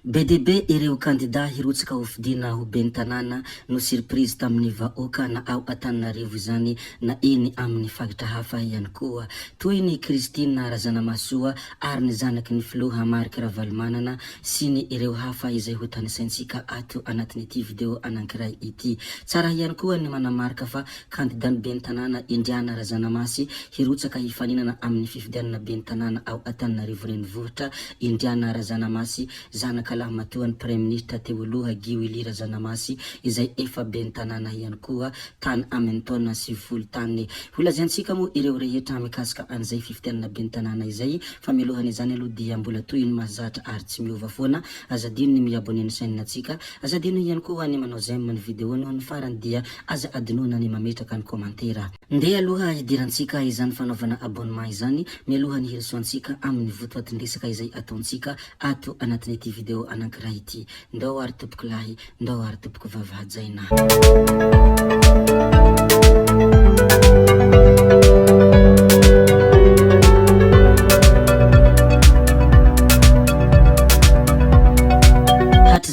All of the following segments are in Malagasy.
BDB ireo kandida hirotsaka ho fidina ho ben'ny tanàna no surprise tamin'ny vahoaka na ao Antananarivo zany na eny amin'ny faritra hafa ihany koa. Toy ny Christine Razanamasoa ary ny zanaky ny filoha Marc Ravalomanana sy ny ireo hafa izay ho tanisaintsika ato anatin'ity video anankiray ity. Tsara ihany koa ny manamarika fa kandida ny ben'ny tanàna Indiana Razanamasy hirotsaka hifaninana amin'ny fifidianana ben'ny tanàna ao Antananarivo renivohitra. Indiana Razanamasy zanaka matoan'ny Premier Ministre teo aloha Guy Willy Razanamasy izay efa ben'ny tanàna ihany koa tany amin'ny taona 20 tany. Ho lazaintsika moa ireo rehetra mikasika an'izay fifidianana ben'ny tanàna izay fa mialohany izany aloha dia mbola toy ny mahazatra ary tsy miova foana. Azadino ny miabone ny chaîne-natsika, azadino ihany koa ny manao j'aime ny vidéo ny farany dia aza adinona ny mametraka ny komantera. Ndeha aloha hidirantsika izany fanaovana abonnement izany mialohany hirisoantsika amin'ny votoatindresaka izay ataontsika ato anatin'ity video anankiray ity. Ndao ary tompoko lahy, ndao ary tompoko vavahajaina.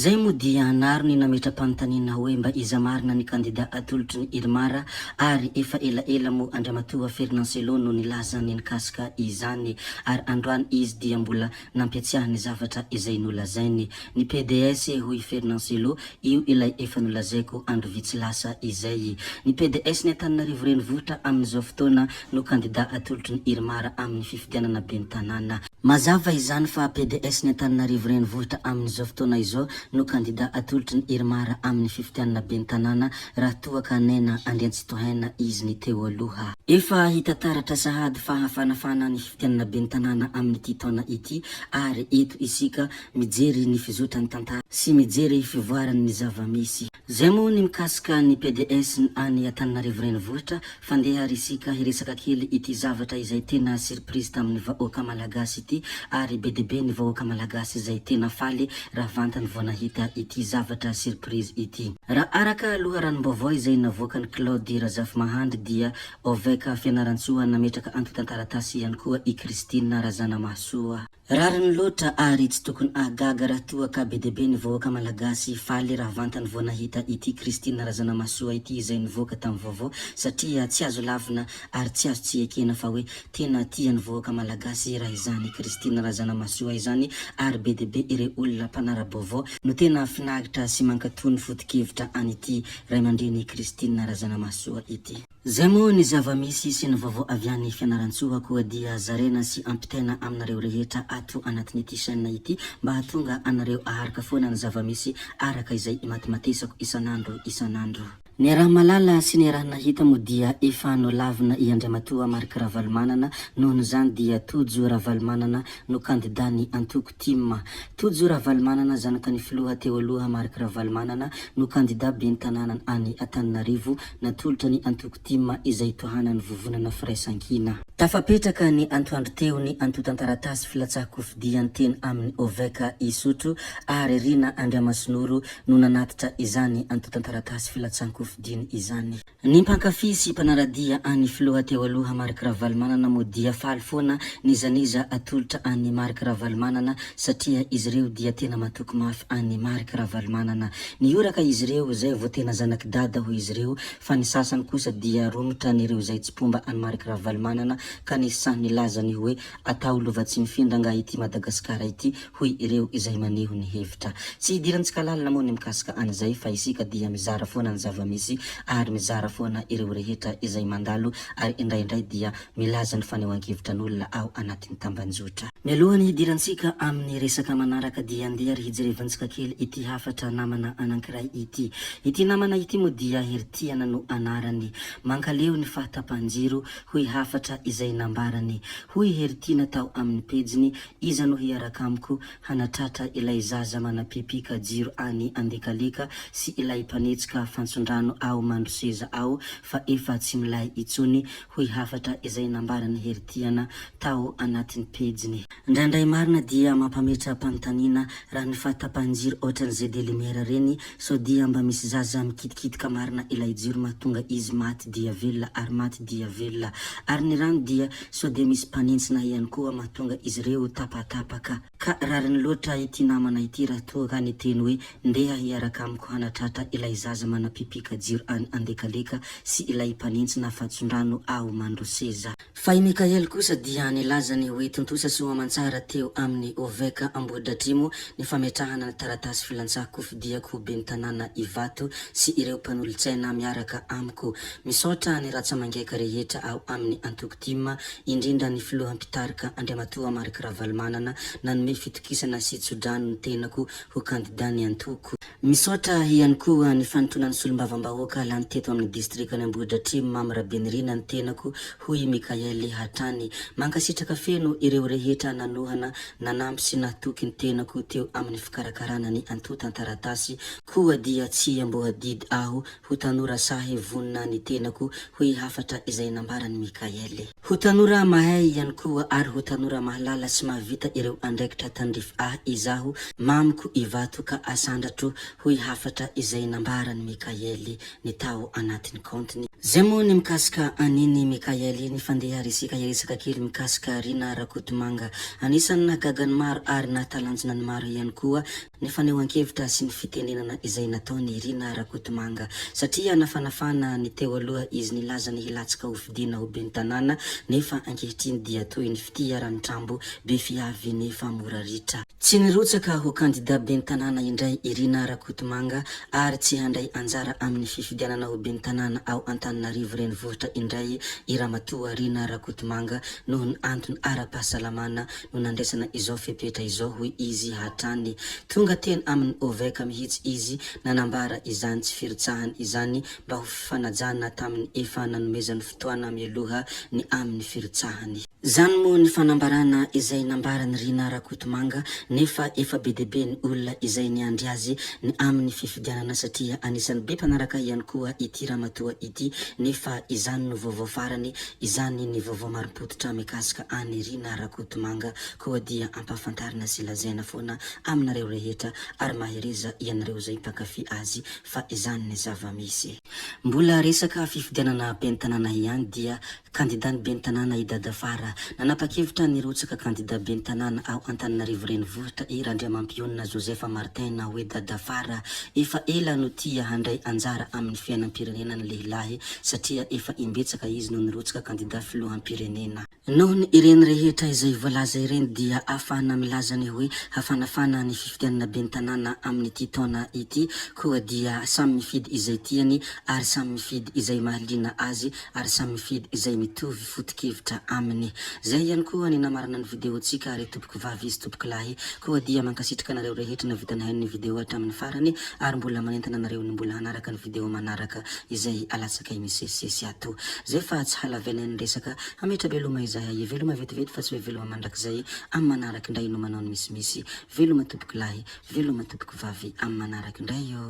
Zay moa dia naro ny nametra-panontaniana hoe mba iza marina ny kandida atolotry ny Irmara ary efa ela moa Andriamatoa Ferdinand no nilaza ny nikasika izany ary androany izy dia mbola nampiatsiahany zavatra izay nolazainy. Ny PDS hoy Ferdinand io ilay efa nolazaiko andro vitsy lasa izay. Ny PDS ny Antananarivo renivohitra amin'izao fotoana no kandida atolotry ny Irmara amin'ny fifidianana ben'ny tanàna. Mazava izany fa PDS ny Antananarivo renivohitra amin'izao fotoana izao no kandida atolotry ny Irmara amin'ny fifidianana ben'ny tanàna raha toa ka nena Andriantsitohaina izy ny teo aloha. Efa hitataratra sahady fahafanafana ny fifidianana ben'ny tanàna amin'ny ity taona ity ary eto isika mijery ny fizotra ny tantara sy mijery fivoarany ny zava-misy. Zay moa ny mikasika ny PDS any Antananarivo renivohitra fandeha risika hiresaka kely ity zavatra izay tena surprise tamin'ny vahoaka malagasy ity ary BDB ny vahoaka malagasy izay tena faly raha vantany vao nahita ity zavatra surprise ity. Raha araka loharanom-baovao izay navoaka ny Claude Razafmahandry dia oveka fianarantsoa nametraka antotan-taratasy ihany koa i Christine Razanamasoa. Rariny loatra ary tsy tokony ahagaga raha toa ka BDB ny vahoaka malagasy faly raha vantany vao nahita ity Christine Razanamasoa ity izay nivoaka tamin'ny vaovao satria tsy azo lavina ary tsy azo tsy ekena fa hoe tena tia ny vahoaka malagasy raha izany Christine Razanamasoa izany ary BDB ireo olona mpanara-baovao no tena finaritra sy mankatony foto-kevitra an'ity ray aman-dreny Christine Razanamasoa ity. Zay moa ny zava-misy sy ny vaovao avy any fianarantsoa koa dia zarena sy ampitaina aminareo rehetra ato anatin'ity chaîne ity mba hatonga anareo aharaka foana ny zava-misy araka izay matimatesako isanandro. Ny raha malala sy ny raha nahita moa dia efa nolavina i Andriamatoa Marc Ravalomanana noho zany dia Tojo Ravalomanana no kandidany antoko team. Tojo Ravalomanana zanaka ny filoha teo aloha Marc Ravalomanana no kandida ben'ny tanàna any Antananarivo natolotra ny antoko team izay tohanany vovonana firaisankina. Tafapetraka ny antoandro teo ny antotan-taratasy filatsaham-kofidiany teny amin'ny Oveka Isotro ary Rina Andriamasinoro no nanatitra izany antotan-taratasy filatsaham-kofidiany izany. Ny mpankafy sy mpanaradia any filoha teo aloha Marc Ravalomanana moa dia faly foana nizaniza atolotra any Marc Ravalomanana satria izy ireo dia tena matoky mafy any Marc Ravalomanana. Nioraka izy ireo zay vao tena zanaky dada ho izy ireo fa ny sasany kosa dia romotra nireo zay tsy pomba any Marc Ravalomanana ka nisy nilazany hoe atao lovatsy mifindra nga ity Madagasikara ity hoy ireo izay maneho ny hevitra. Tsy hidirantsika lalina moa ny mikasika an'izay fa isika dia mizara foana ny zava-misy ary mizara foana ireo rehetra izay mandalo ary indraindray dia milaza ny fanehoan-kevitran'olona ao anatin'ny tambanjotra. Mialohany hidirantsika amin'ny resaka manaraka dia andeha ary hijerevantsika kely ity hafatra namana anankiray ity. Ity namana ity moa dia Heritiana no anarany. Mankaleo ny fahatapanjiro hoy hafatra izay nambarany. Hoy Heritiana tao amin'ny pejiny iza no hiaraka amiko hanatratra ilay zaza manapipika jiro any Andekaleka sy ilay mpanetsika fantsondrano fatsondrano ao mandroseza ao fa efa tsy milay itsony hoy hafatra izay nambarany heritiana tao anatin'ny pejiny. Indraindray marina dia mampametra pantanina raha ny fahatapanjiro ohatran'izay de lumière reny so dia mba misy zaza mikitikitika marina ilay jiro mahatonga izy maty dia velona ary maty dia velona. Ary ny rano dia so de misy panintsina ihany koa mahatonga izy ireo tapatapaka. Ka rariny loatra ity namana ity raha toa ka ny teny hoe ndeha hiaraka amiko hanatratra ilay zaza manapipika jiro any andekaleka sy ilay panintsina fatsondrano ao mandroseza. Fa i Mikael kosa dia nilazany hoe tontosa soamantsara teo amin'ny Oveka Ambohidratrimo ny fametrahana ny taratasy filantsako kofidiako ben'ny tanàna Ivato sy ireo mpanolo-tsaina miaraka amiko. Misaotra ny ratsamangeka rehetra ao amin'ny Antokotima, indrindra ny filohampitarika Andriamatoa Mark Ravalomanana nanome fitokisana sy tsodrano ny tenako ho kandida ny Antoko. Misaotra ihany koa ny fanotonan'ny solombavam-bahoaka lany teto amin'ny distrikany Ambohidratrimo Mamy Rabenirina ny tenako hoy Mikael Hatrany. Mankasitraka feno ireo rehetra nanohana nanampy sy natoky ny tenako teo amin'ny fikarakarana ny antotan-taratasy koa dia tsy ambohadidy aho ho tanora sahy vonina ny tenako hoy hafatra izay nambarany Mikael. Ho tanora mahay ihany koa ary ho tanora mahalala sy mahavita ireo andraikitra tandrify izaho mamiko Ivato ka asandratro hoy hafatra izay nambarany Mikael ny tao anatin'ny kontiny. Zay moa ny mikasika aniny Mikael ny fandeha resika iresaka kely mikasika Rina Rakotomanga. Anisany nagagany maro ary natalanjona ny maro ihany koa ny fanehoan-kevitra sy ny fitenenana izay nataony Rina Rakotomanga satria nafanafana ny teo aloha izy nilazany hilatsaka ho fidina ho ben'ny tanàna nefa ankehitriny dia toy ny fitia ranotrambo be fiavy nefa mora ritra. Tsy nirotsaka ho kandida ben'ny tanàna indray Rina Rakotomanga ary tsy handray anjara amin'ny fifidianana ho ben'ny tanàna ao Antananarivo renivohitra indray Iramatoa Rina Rakotomanga noho ny antony ara-pahasalamana no nandraisana izao fepetra izao hoy izy Hatrany. Tonga teny amin'ny Oveka mihitsy izy nanambara izany tsy firitsahany izany mba ho fifanajana tamin'ny efa nanomezany fotoana mialoha ny amin'ny firitsahany. Zany moa ny fanambarana izay nambarany Rina Rakotomanga nefa efa be debe ny olona izay niandry azy ny amin'ny fifidianana satria anisany be mpanaraka ihany koa ity Ramatoa ity nefa izany no vaovao farany izany ny vaovao marim-pototra mikasika any Rina Rakotomanga koa dia ampafantarina sy lazaina foana aminareo rehetra ary mahereza ianareo zay mpakafy azy fa izany ny zava-misy. Mbola resaka fifidianana ben'ny tanàna ihany dia kandidany ben'ny tanàna i Dadafara nanapa-kevitra nirotsaka kandida ben'ny tanàna ao Antananarivo renivohitra i Randriamampionina Joseph Martin na hoe Dadafara efa ela no tia handray anjara amin'ny fiainam-pirenena ny lehilahy satria efa imbetsaka izy no nirotsaka kandida filoham-pirenena. Noho ny ireny rehetra izay voalaza ireny dia afana milazany hoe hafanafana ny fifidianana ben'ny tanàna amin'ny ity taona ity koa dia samy mifidy izay tiany ary samy mifidy izay mahaliana azy ary samy mifidy izay mitovy foto-kevitra aminy. Zay ihany koa ny namarana ny video tsika ary tompoko vavy izy tompoko lahy koa dia mankasitraka nareo rehetra na vita nahay ny video hatramin'ny farany ary mbola manentana nareo ny mbola hanaraka ny video manaraka izay alatsaka misesisesy ato. Zay fa tsy halavena ny resaka hametra veloma izahay veloma vetivety fa tsy hoe veloma mandrakizay amin'ny manaraka indray no manao ny misimisy veloma tompoko lahy veloma tompoko vavy amin'ny manaraka indray yo.